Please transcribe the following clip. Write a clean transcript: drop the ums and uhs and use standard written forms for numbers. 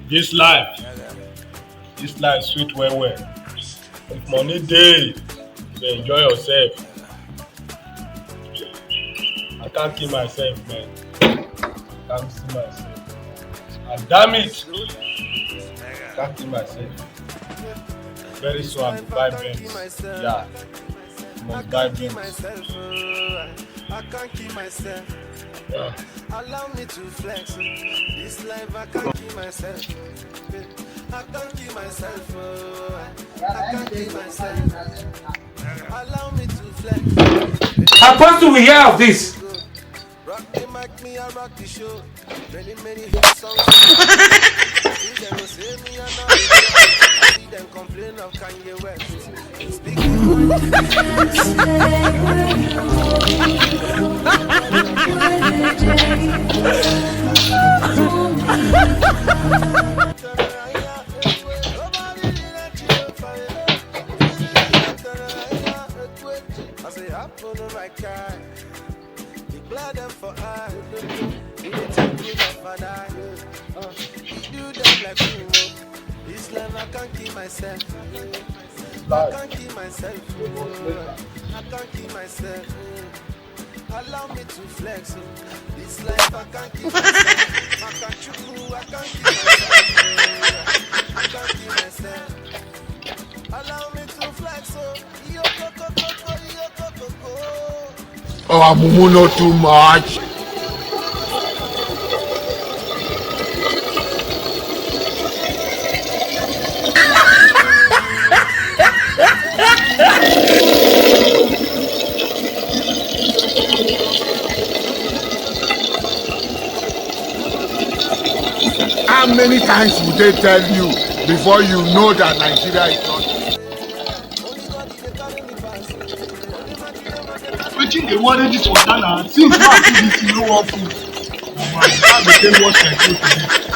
This life, this life sweet well well. If money dey, you enjoy yourself. I can't kill myself, man. I can't see myself. And damn it, I can't kill myself. Very soon I'll buy Benz. Yeah, I must buy Benz. I can't keep myself. Yeah. Allow me to flex. This life I can't keep myself. I can't keep myself. I can't keep myself. Allow me to flex. Apostle, we hear of this. Rock the mic, me I rock the show. Many hit songs. See them say me and not see them complain of Kanye West. Speaking I say up on my car. Glad them for I you dey take me off and I you do them like you know. This life I can't keep myself. I can't keep myself. I can't keep myself. Allow me to flex. This life I can't keep myself. I can't chuku, I can't keep myself. I can't keep myself. Allow me to flex. Yo go. Oh, Amumu not too much. How many times would they tell you before you know that Nigeria is not? Wetin dey worry dis water na since man do dis thing no wan full. Omo I dey take wash my cloth today.